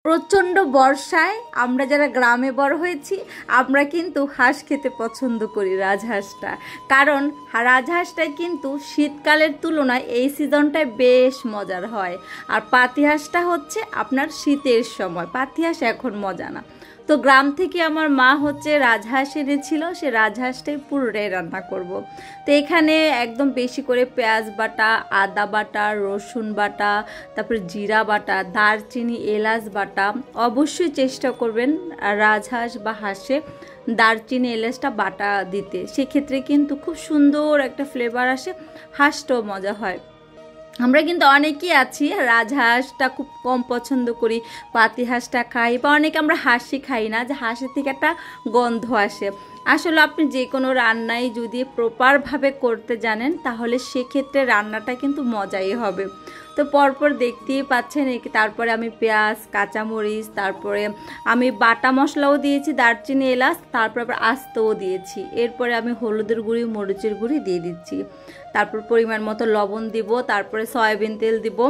প্রচণ্ড বর্ষায় আমরা যারা গ্রামে বড় হয়েছি আমরা কিন্তু হাঁস খেতে পছন্দ করি, রাজহাঁসটা। কারণ রাজহাঁসটাই কিন্তু শীতকালের তুলনায় এই সিজনটায় বেশ মজার হয়। আর পাতিহাঁসটা হচ্ছে আপনার শীতের সময়, পাতিহাঁস এখন মজা না। তো গ্রাম থেকে আমার মা হচ্ছে রাজহাঁস এনেছিল, সে রাজহাঁসটাই পুরোটাই রান্না করব। তো এখানে একদম বেশি করে পেঁয়াজ বাটা, আদা বাটা, রসুন বাটা, তারপরে জিরা বাটা, দারচিনি, এলাচ বাটা। অবশ্যই চেষ্টা করবেন রাজহাঁস বা হাঁসে দারচিনি এলাচটা বাটা দিতে, সেক্ষেত্রে কিন্তু খুব সুন্দর একটা ফ্লেভার আসে, হাঁসটাও মজা হয়। আমরা কিন্তু অনেকেই আছি রাজহাঁসটা খুব কম পছন্দ করি, পাতিহাঁসটা খাই, বা অনেকে আমরা হাঁসই খাই না, যে হাঁসের থেকে একটা গন্ধ আসে। আসলে আপনি যে কোনো রান্নাই যদি প্রপারভাবে করতে জানেন তাহলে সেক্ষেত্রে রান্নাটা কিন্তু মজাই হবে। তো পরপর দেখতেই পাচ্ছেন, তারপরে আমি পেঁয়াজ, কাঁচামরিচ, তারপরে আমি বাটা মশলাও দিয়েছি, দারচিনি এলাচ, তারপর আবার আস্তও দিয়েছি। এরপরে আমি হলুদের গুঁড়ি, মরিচের গুঁড়ি দিয়ে দিচ্ছি, তারপর পরিমাণ মতো লবণ দিব, তারপরে সয়াবিন তেল দিব।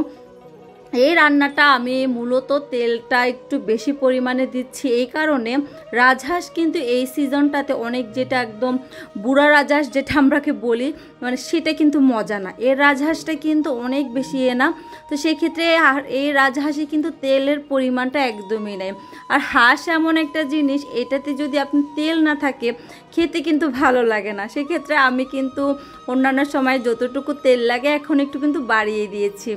এই রান্নাটা আমি মূলত তেলটা একটু বেশি পরিমাণে দিচ্ছি এই কারণে, রাজহাঁস কিন্তু এই সিজনটাতে অনেক, যেটা একদম বুড়া রাজহাঁস যেটা আমরাকে বলি, মানে সেটা কিন্তু মজা না। এর রাজহাঁসটা কিন্তু অনেক বেশি না। তো সেক্ষেত্রে এই রাজহাঁসে কিন্তু তেলের পরিমাণটা একদমই নেই। আর হাঁস এমন একটা জিনিস, এটাতে যদি আপনি তেল না থাকে খেতে কিন্তু ভালো লাগে না। সেক্ষেত্রে আমি কিন্তু অন্যান্য সময় যতটুকু তেল লাগে এখন একটু কিন্তু বাড়িয়ে দিয়েছি।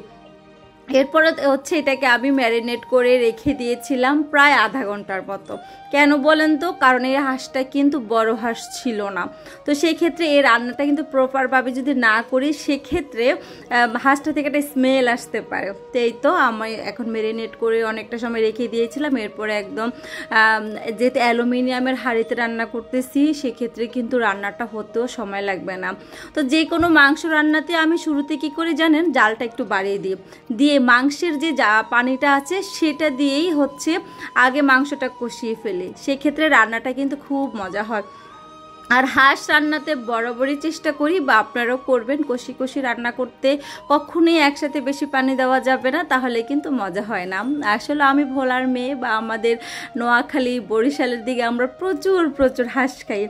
এরপরে হচ্ছে এটাকে আমি ম্যারিনেট করে রেখে দিয়েছিলাম প্রায় আধা ঘন্টার মতো। কেন বলেন তো? কারণ এই হাঁসটা কিন্তু বড় হাঁস ছিল না। তো সেই ক্ষেত্রে এই রান্নাটা কিন্তু প্রপারভাবে যদি না করি সেক্ষেত্রে হাঁসটা থেকে একটা স্মেল আসতে পারে। তো এই তো আমি এখন ম্যারিনেট করে অনেকটা সময় রেখে দিয়েছিলাম। এরপরে একদম যেহেতু অ্যালুমিনিয়ামের হাঁড়িতে রান্না করতেছি সেক্ষেত্রে কিন্তু রান্নাটা হতেও সময় লাগবে না। তো যে কোনো মাংস রান্নাতে আমি শুরুতে কী করি জানেন? জালটা একটু বাড়িয়ে দিয়ে মাংসের যে পানিটা আছে সেটা দিয়েই হচ্ছে আগে মাংসটা কষিয়ে ফেলি, সেক্ষেত্রে রান্নাটা কিন্তু খুব মজা হয়। আর হাঁস রান্নাতে বরাবরই চেষ্টা করি, বা আপনারাও করবেন, কষি কষি রান্না করতে। কখনোই একসাথে বেশি পানি দেওয়া যাবে না, তাহলে কিন্তু মজা হয় না। আসলে আমি ভোলার মেয়ে, বা আমাদের নোয়াখালী বরিশালের দিকে আমরা প্রচুর হাঁস খাই।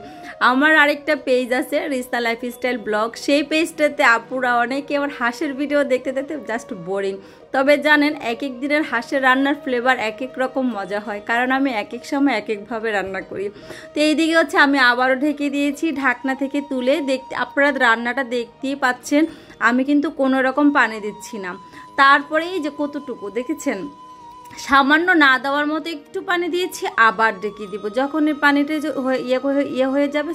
আমার আরেকটা পেজ আছে, রিস্তা লাইফস্টাইল ব্লগ, সেই পেজটাতে আপুরা অনেকে আমার হাঁসের ভিডিও দেখতে দেখতে জাস্ট বোরিং। তবে জানেন, এক এক দিনের হাঁসের রান্নার ফ্লেভার এক এক রকম মজা হয়, কারণ আমি এক এক সময় এক একভাবে রান্না করি। তো এইদিকে হচ্ছে আমি আবারও ঢেকে দিয়েছি, ঢাকনা থেকে তুলে আপনারা রান্নাটা দেখতেই পাচ্ছেন, আমি কিন্তু কোনো রকম পানি দিচ্ছি না। তারপরে এই যে কতটুকু দেখেছেন, সামান্য না দেওয়ার মতো একটু পানি দিয়েছি, আবার ঢেকে দিব। যখন এই পানিটা ইয়ে হয়ে যাবে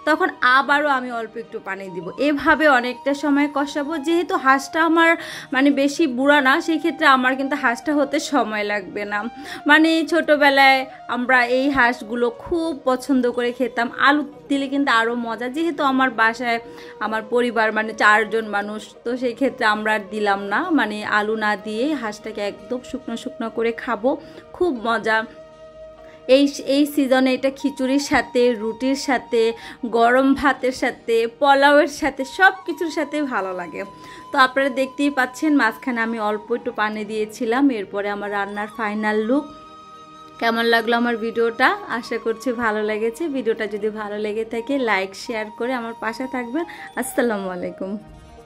তখন আবারও আমি অল্প একটু পানি দিব। এভাবে অনেকটা সময় কষাবো। যেহেতু হাঁসটা আমার মানে বেশি বুড়া না, সেই ক্ষেত্রে আমার কিন্তু হাঁসটা হতে সময় লাগবে না। মানে ছোটোবেলায় আমরা এই হাঁসগুলো খুব পছন্দ করে খেতাম, আলু দিলে কিন্তু আরও মজা। যেহেতু আমার বাসায় আমার পরিবার মানে 4 জন মানুষ, তো সেই ক্ষেত্রে আমরা দিলাম না, মানে আলু না দিয়ে হাঁসটাকে একদম শুকনো করে খাবো, খুব মজা। এই সিজনে এটা খিচুড়ির সাথে, রুটির সাথে, গরম ভাতের সাথে, পোলাওয়ের সাথে, সব কিছুর সাথে ভালো লাগে। তো আপনারা দেখতেই পাচ্ছেন মাঝখানে আমি অল্প একটু পানি দিয়েছিলাম। এরপরে আমার রান্নার ফাইনাল লুক। কেমন লাগলো আমার ভিডিওটা? আশা করছি ভালো লেগেছে। ভিডিওটা যদি ভালো লেগে থাকে লাইক শেয়ার করে আমার পাশে থাকবেন। আসসালামু আলাইকুম।